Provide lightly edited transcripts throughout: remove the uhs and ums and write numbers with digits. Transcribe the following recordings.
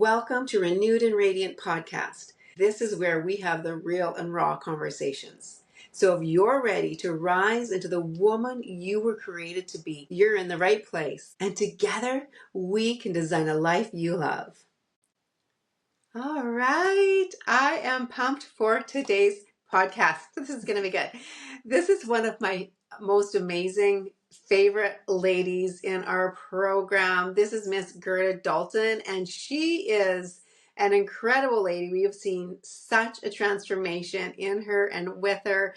Welcome to Renewed and Radiant Podcast. This is where we have the real and raw conversations. So if you're ready to rise into the woman you were created to be, you're in the right place. And together we can design a life you love. All right. I am pumped for today's podcast. This is going to be good. This is one of my most amazing favorite ladies in our program. This is Miss Gerda Dalton, and she is an incredible lady. We have seen such a transformation in her and with her.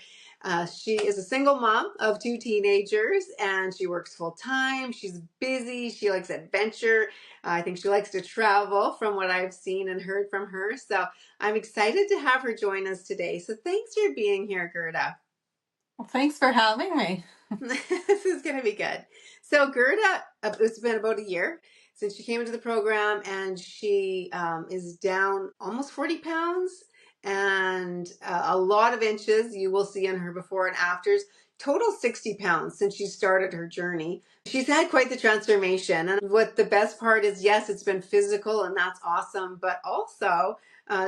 She is a single mom of two teenagers, and she works full time. She's busy. She likes adventure. I think she likes to travel from what I've seen and heard from her. So I'm excited to have her join us today. So thanks for being here, Gerda. Well, thanks for having me. This is going to be good. So Gerda, it's been about a year since she came into the program, and she is down almost 40 pounds and a lot of inches. You will see in her before and afters. Total 60 pounds since she started her journey. She's had quite the transformation. And what the best part is, yes, it's been physical, and that's awesome, but also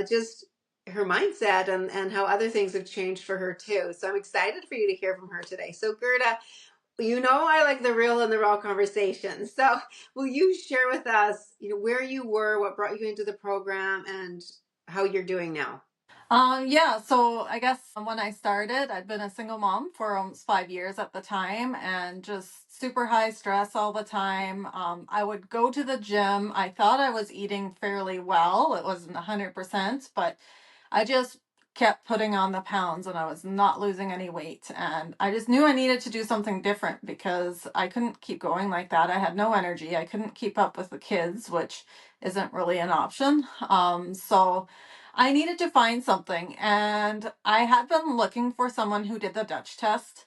just her mindset and how other things have changed for her too. So I'm excited for you to hear from her today. So Gerda, you know I like the real and the raw conversations. So will you share with us, where you were, what brought you into the program, and how you're doing now? So I guess when I started, I'd been a single mom for almost 5 years at the time and just super high stress all the time. I would go to the gym. I thought I was eating fairly well. It wasn't 100%, but I just kept putting on the pounds and I was not losing any weight. And I just knew I needed to do something different because I couldn't keep going like that. I had no energy. I couldn't keep up with the kids, which isn't really an option. So I needed to find something, and I had been looking for someone who did the Dutch test,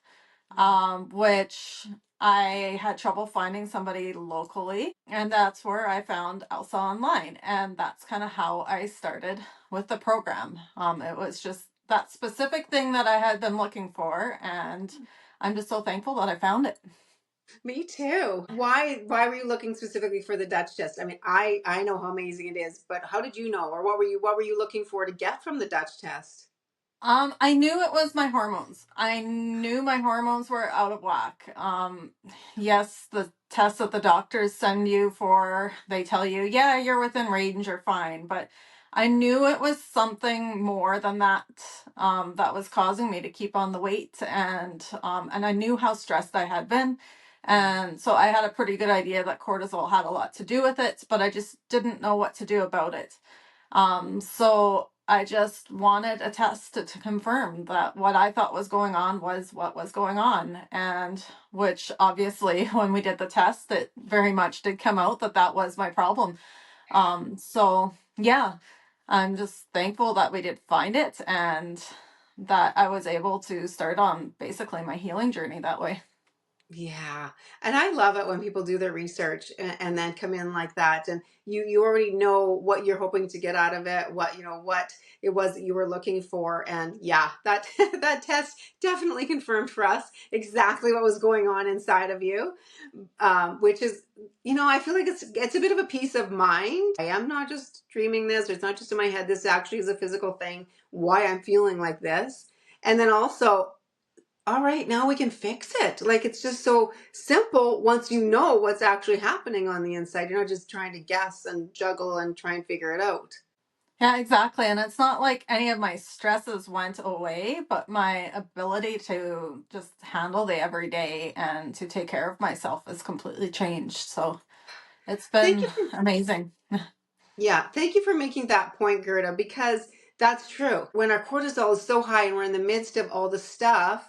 which I had trouble finding somebody locally, and that's where I found Elsa online, and that's kind of how I started with the program. It was just that specific thing that I had been looking for, and I'm just so thankful that I found it. Me too. Why were you looking specifically for the Dutch test? I mean, I know how amazing it is, but how did you know, or what were you looking for to get from the Dutch test? I knew it was my hormones. I knew my hormones were out of whack. Yes, the tests that the doctors send you for, they tell you, yeah, you're within range, you're fine. But I knew it was something more than that, that was causing me to keep on the weight. And I knew how stressed I had been. And so I had a pretty good idea that cortisol had a lot to do with it, but I just didn't know what to do about it. So I just wanted a test to confirm that what I thought was going on was what was going on. And which obviously, when we did the test, it very much did come out that that was my problem. So yeah, I'm just thankful that we did find it and that I was able to start on basically my healing journey that way. Yeah. And I love it when people do their research and then come in like that. And you already know what you're hoping to get out of it, what it was that you were looking for. And yeah, that that test definitely confirmed for us exactly what was going on inside of you. Which is, I feel like it's a bit of a peace of mind. I am not just dreaming this, or it's not just in my head. This actually is a physical thing, why I'm feeling like this. And then also, all right, now we can fix it. Like, it's just so simple once you know what's actually happening on the inside. You're not just trying to guess and juggle and try and figure it out. Yeah, exactly. And it's not like any of my stresses went away, but my ability to just handle the everyday and to take care of myself has completely changed. So it's Thank been you for, amazing. yeah, thank you for making that point, Gerda, because that's true. When our cortisol is so high and we're in the midst of all the stuff,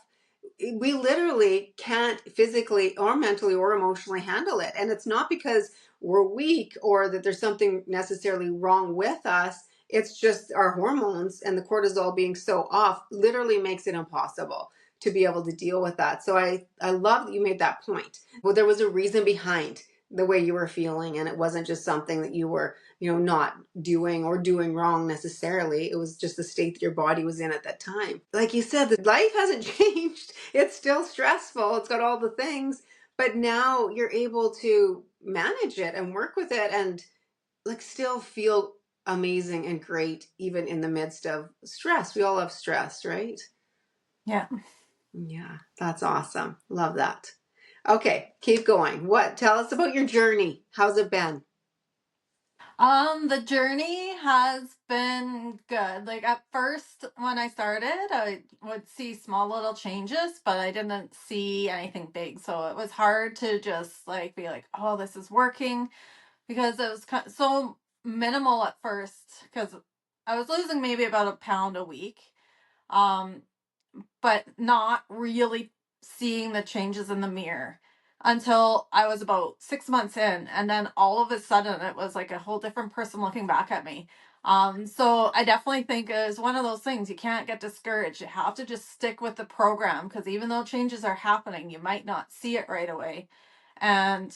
we literally can't physically or mentally or emotionally handle it. And it's not because we're weak or that there's something necessarily wrong with us. It's just our hormones and the cortisol being so off literally makes it impossible to be able to deal with that. So I love that you made that point. Well, there was a reason behind the way you were feeling, and it wasn't just something that you were, not doing or doing wrong necessarily. It was just the state that your body was in at that time. Like you said, the life hasn't changed. It's still stressful. It's got all the things, but now you're able to manage it and work with it. And like still feel amazing and great even in the midst of stress. We all have stress, right? Yeah. Yeah, that's awesome. Love that. Okay, keep going. What? Tell us about your journey. How's it been? The journey has been good. Like at first when I started, I would see small little changes, but I didn't see anything big. So it was hard to just like be like, "Oh, this is working," because it was so minimal at first because I was losing maybe about a pound a week. Um, but not really seeing the changes in the mirror until I was about 6 months in. And then all of a sudden, it was like a whole different person looking back at me. So I definitely think it's one of those things you can't get discouraged. You have to just stick with the program because even though changes are happening, you might not see it right away. And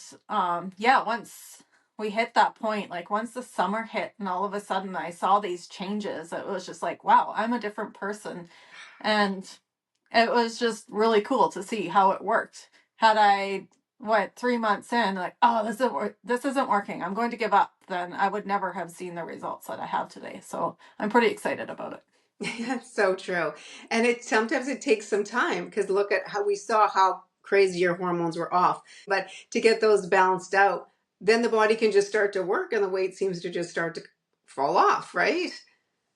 yeah, once we hit that point, like once the summer hit and all of a sudden I saw these changes, it was just like, wow, I'm a different person. And it was just really cool to see how it worked. Had I what 3 months in, like, oh, this isn't working, I'm going to give up, then I would never have seen the results that I have today. So I'm pretty excited about it. That's so true. And it sometimes it takes some time because look at how we saw how crazy your hormones were off. But to get those balanced out, then the body can just start to work and the weight seems to just start to fall off, right?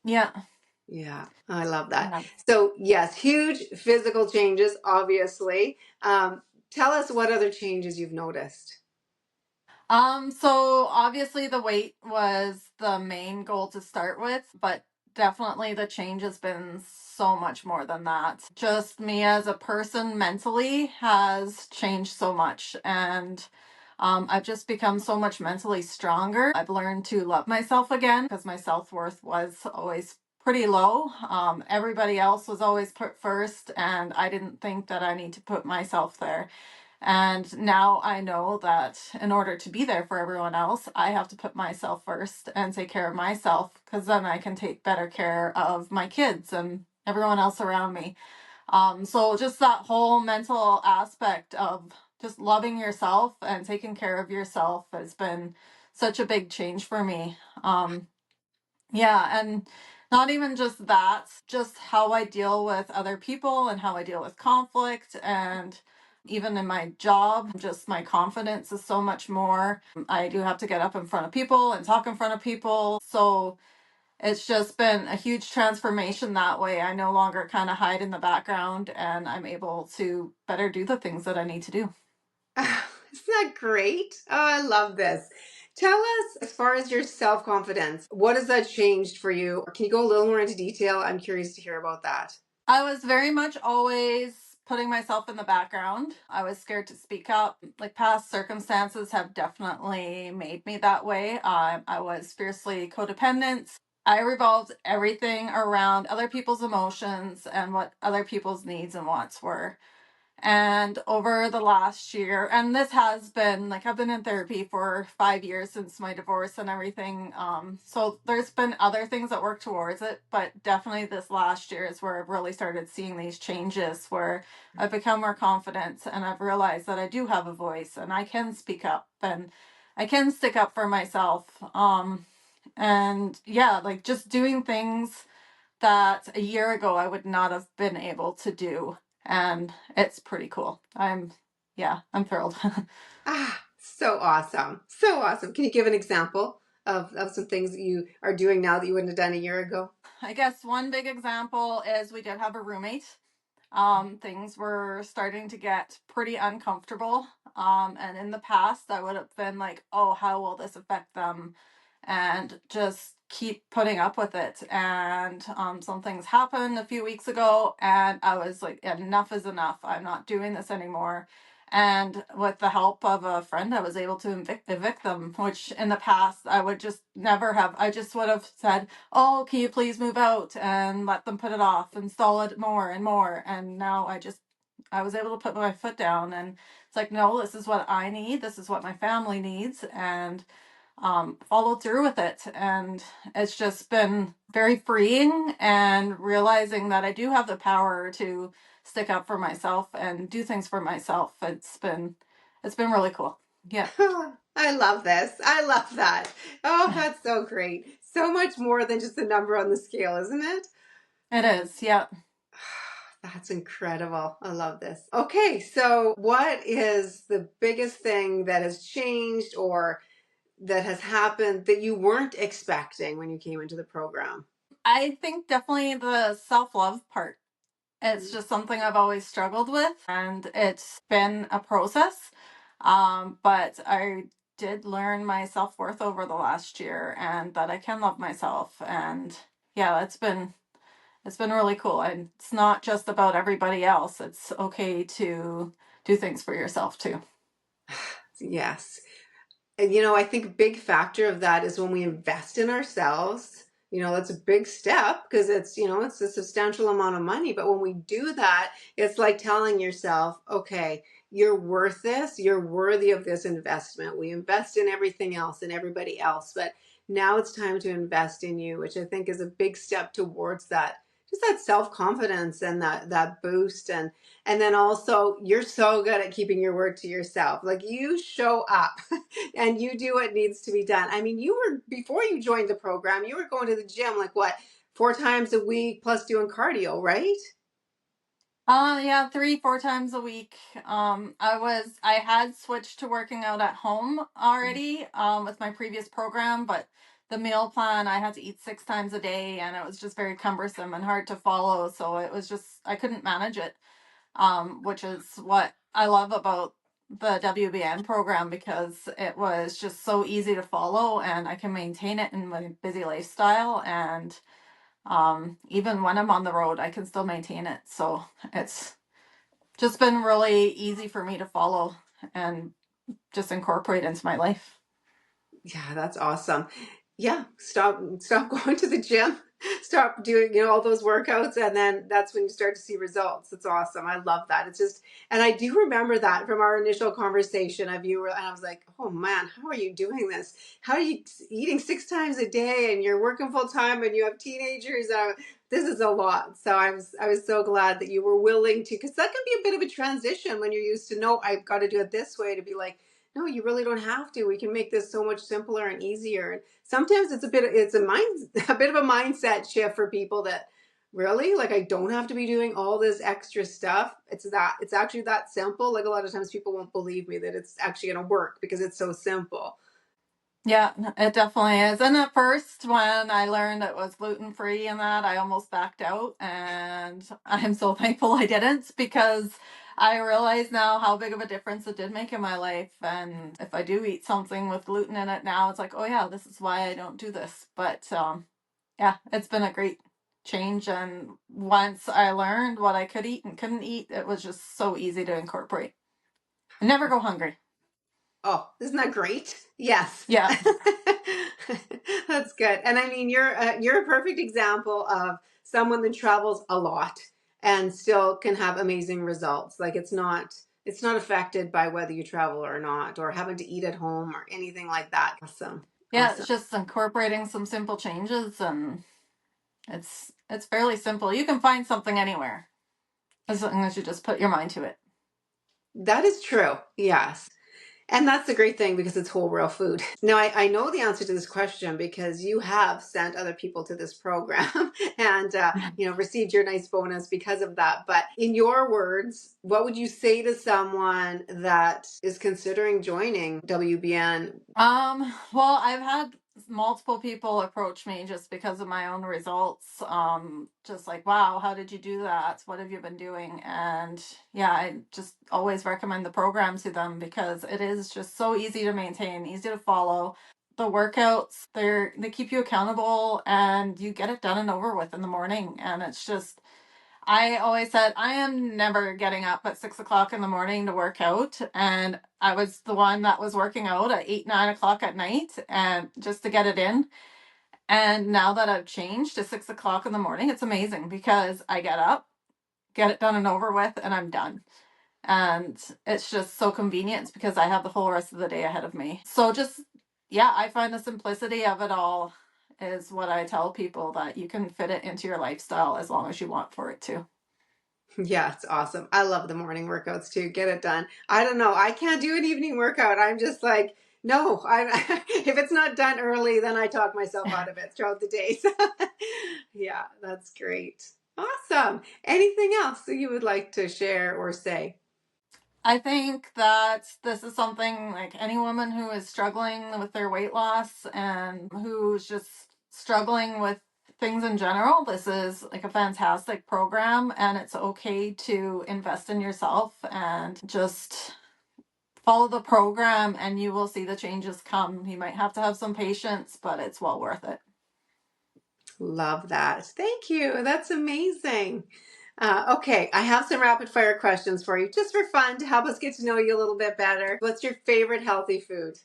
Yeah. Yeah, I love that. Yeah. So, yes, huge physical changes, obviously. Tell us what other changes you've noticed. So obviously the weight was the main goal to start with, but definitely the change has been so much more than that. Just me as a person mentally has changed so much, and I've just become so much mentally stronger. I've learned to love myself again because my self-worth was always pretty low. Everybody else was always put first, and I didn't think that I need to put myself there. And now I know that in order to be there for everyone else, I have to put myself first and take care of myself because then I can take better care of my kids and everyone else around me. So just that whole mental aspect of just loving yourself and taking care of yourself has been such a big change for me. Yeah, and not even just that, just how I deal with other people and how I deal with conflict. And even in my job, just my confidence is so much more. I do have to get up in front of people and talk in front of people. So it's just been a huge transformation that way. I no longer kind of hide in the background and I'm able to better do the things that I need to do. Isn't that great? Oh, I love this. Tell us, as far as your self confidence, what has that changed for you? Can you go a little more into detail? I'm curious to hear about that. I was very much always putting myself in the background. I was scared to speak up. Like past circumstances have definitely made me that way. I was fiercely codependent. I revolved everything around other people's emotions and what other people's needs and wants were. And over the last year, and this has been like I've been in therapy for 5 years since my divorce and everything. So there's been other things that work towards it, but definitely this last year is where I've really started seeing these changes where I've become more confident and I've realized that I do have a voice and I can speak up and I can stick up for myself. And yeah, like just doing things that a year ago I would not have been able to do. And it's pretty cool. Yeah, I'm thrilled. Ah, so awesome. So awesome. Can you give an example of some things that you are doing now that you wouldn't have done a year ago? I guess one big example is we did have a roommate. Things were starting to get pretty uncomfortable. And in the past, I would have been like, oh, how will this affect them? And just keep putting up with it. And some things happened a few weeks ago, and I was like, enough is enough. I'm not doing this anymore. And with the help of a friend, I was able to evict them, which in the past I would just never have. I just would have said, oh, can you please move out and let them put it off, install it more and more. And now I was able to put my foot down and it's like, no, this is what I need. This is what my family needs. And followed through with it. And it's just been very freeing and realizing that I do have the power to stick up for myself and do things for myself. It's been really cool. Yeah, I love this. I love that. Oh, that's so great. So much more than just a number on the scale, isn't it? it is. Yeah. That's incredible. I love this. Okay, so what is the biggest thing that has changed or that has happened that you weren't expecting when you came into the program? I think definitely the self love part. It's Mm. just something I've always struggled with, and it's been a process. But I did learn my self worth over the last year, and that I can love myself. And yeah, it's been really cool. And it's not just about everybody else. It's okay to do things for yourself too. Yes. And I think a big factor of that is when we invest in ourselves. That's a big step because it's a substantial amount of money. But when we do that, it's like telling yourself, okay, you're worth this, you're worthy of this investment. We invest in everything else and everybody else, but now it's time to invest in you, which I think is a big step towards that, just that self-confidence and that boost. And then also you're so good at keeping your word to yourself. Like you show up and you do what needs to be done. I mean, you were, before you joined the program, you were going to the gym like what, 4 times a week plus doing cardio, right? Yeah, 3, 4 times a week. I had switched to working out at home already, with my previous program, but the meal plan, I had to eat 6 times a day, and it was just very cumbersome and hard to follow. So it was just, I couldn't manage it, which is what I love about the WBN program, because it was just so easy to follow and I can maintain it in my busy lifestyle. And even when I'm on the road, I can still maintain it. So it's just been really easy for me to follow and just incorporate into my life. Yeah, that's awesome. Yeah, stop going to the gym. Stop doing, all those workouts, and then that's when you start to see results. It's awesome. I love that. It's just, and I do remember that from our initial conversation of you were, and I was like, oh man, how are you doing this? How are you eating 6 times a day and you're working full time and you have teenagers? This is a lot. So I was so glad that you were willing to, because that can be a bit of a transition when you're used to, no, I've got to do it this way, to be like, no, you really don't have to. We can make this so much simpler and easier. And sometimes it's a mind, a bit of a mindset shift for people that really, like, I don't have to be doing all this extra stuff. It's actually that simple. Like a lot of times people won't believe me that it's actually going to work because it's so simple. Yeah, it definitely is. And at first, when I learned it was gluten free and that, I almost backed out. And I'm so thankful I didn't, because I realize now how big of a difference it did make in my life. And if I do eat something with gluten in it now, it's like, oh yeah, this is why I don't do this. But yeah, it's been a great change. And once I learned what I could eat and couldn't eat, it was just so easy to incorporate. And never go hungry. Oh, isn't that great? Yes. Yeah. That's good. And I mean, you're a perfect example of someone that travels a lot and still can have amazing results. Like it's not affected by whether you travel or not, or having to eat at home or anything like that. Awesome. Yeah, Awesome. it's just incorporating some simple changes, and it's fairly simple. You can find something anywhere as long as you just put your mind to it. That is true. Yes. And that's the great thing because it's whole real food. Now, I know the answer to this question because you have sent other people to this program and, received your nice bonus because of that. But in your words, what would you say to someone that is considering joining WBN? Well, I've had multiple people approach me just because of my own results. Just like, wow, how did you do that? What have you been doing? And yeah, I just always recommend the program to them because it is just so easy to maintain, easy to follow. The workouts, they keep you accountable and you get it done and over with in the morning. And it's just, I always said I am never getting up at 6 o'clock in the morning to work out. And I was the one that was working out at 8, 9 o'clock at night and just to get it in. And now that I've changed to 6 o'clock in the morning, it's amazing because I get up, get it done and over with, and I'm done. And it's just so convenient because I have the whole rest of the day ahead of me. So just, yeah, I find the simplicity of it all is what I tell people, that you can fit it into your lifestyle as long as you want for it to. Yeah, it's awesome. I love the morning workouts too. Get it done. I don't know. I can't do an evening workout. I'm just like, no, if it's not done early, then I talk myself out of it throughout the day. So, yeah, that's great. Awesome. Anything else that you would like to share or say? I think that this is something like any woman who is struggling with their weight loss and who's just struggling with things in general. This is like a fantastic program, and it's okay to invest in yourself and just follow the program, and you will see the changes come. You might have to have some patience, but it's well worth it. Love that. Thank you. That's amazing. Okay, I have some rapid fire questions for you just for fun to help us get to know you a little bit better. What's your favorite healthy food?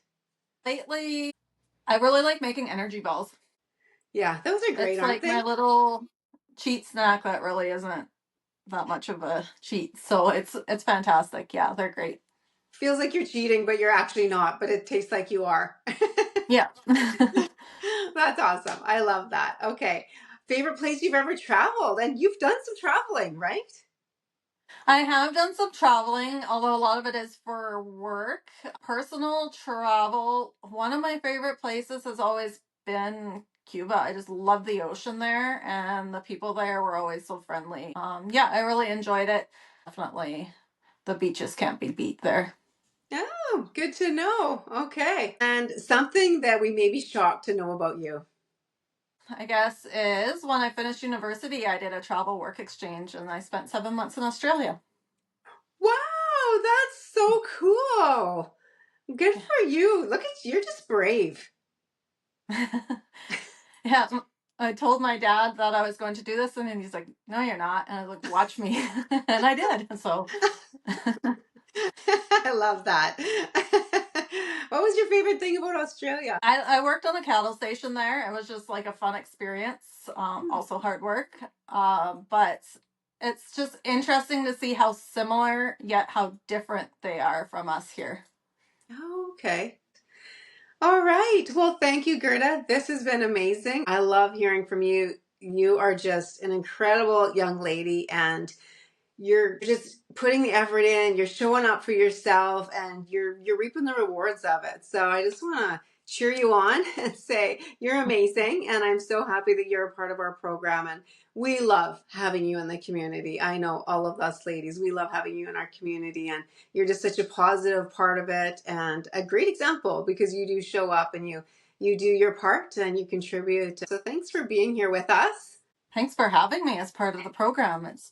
Lately, I really like making energy balls. Yeah, those are great, It's aren't like my they? little cheat snack that really isn't that much of a cheat. So it's fantastic. Yeah, they're great. Feels like you're cheating, but you're actually not, but it tastes like you are. Yeah. That's awesome. I love that. Okay. Favorite place you've ever traveled? And you've done some traveling, right? I have done some traveling, although a lot of it is for work. Personal travel, one of my favorite places has always been Cuba. I just love the ocean there, and the people there were always so friendly. Yeah, I really enjoyed it. Definitely the beaches can't be beat there. Oh, good to know. Okay. And something that we may be shocked to know about you. I guess is when I finished university, I did a travel work exchange and I spent 7 months in Australia. Wow, that's so cool. Good Yeah. for you. Look at you. You're just brave. Yeah, I told my dad that I was going to do this, and then he's like, "No, you're not." And I was like, "Watch me," and I did. So, I love that. What was your favorite thing about Australia? I worked on a cattle station there. It was just like a fun experience. Also hard work, but it's just interesting to see how similar yet how different they are from us here. Oh, okay. All right. Well, thank you, Gerda. This has been amazing. I love hearing from you. You are just an incredible young lady, and you're just putting the effort in, you're showing up for yourself, and you're reaping the rewards of it. So I just want to cheer you on and say you're amazing, and I'm so happy that you're a part of our program, and we love having you in the community. I know all of us ladies, we love having you in our community, and you're just such a positive part of it and a great example because you do show up and you do your part and you contribute. So thanks for being here with us. Thanks for having me as part of the program. It's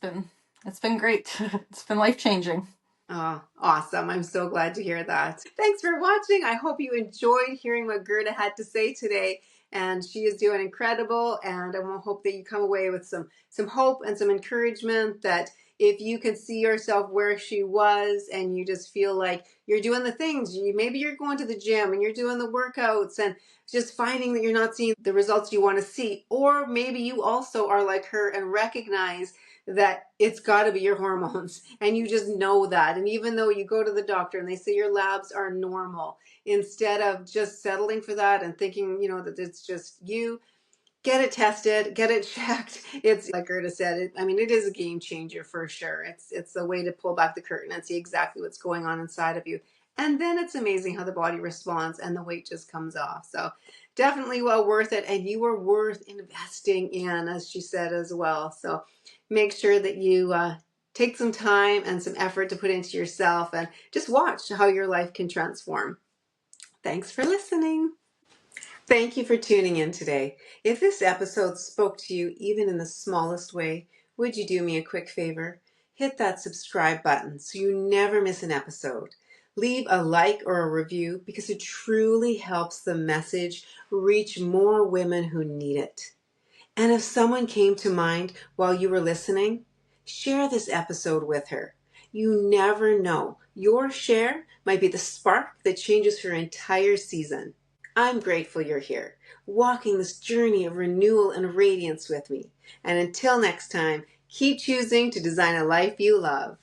been great. It's been life changing. Oh, awesome. I'm so glad to hear that. Thanks for watching. I hope you enjoyed hearing what Gerda had to say today. And she is doing incredible. And I will hope that you come away with some hope and some encouragement that if you can see yourself where she was and you just feel like you're doing the things, maybe you're going to the gym and you're doing the workouts and just finding that you're not seeing the results you want to see. Or maybe you also are like her and recognize that it's got to be your hormones and you just know that. And even though you go to the doctor and they say your labs are normal, instead of just settling for that and thinking, that it's just you, get it tested, get it checked. It's like Gerda said, it is a game changer for sure. It's a way to pull back the curtain and see exactly what's going on inside of you. And then it's amazing how the body responds and the weight just comes off. So definitely well worth it. And you are worth investing in, as she said as well. So make sure that you take some time and some effort to put into yourself and just watch how your life can transform. Thanks for listening. Thank you for tuning in today. If this episode spoke to you even in the smallest way, would you do me a quick favor? Hit that subscribe button so you never miss an episode. Leave a like or a review because it truly helps the message reach more women who need it. And if someone came to mind while you were listening, share this episode with her. You never know. Your share might be the spark that changes her entire season. I'm grateful you're here, walking this journey of renewal and radiance with me. And until next time, keep choosing to design a life you love.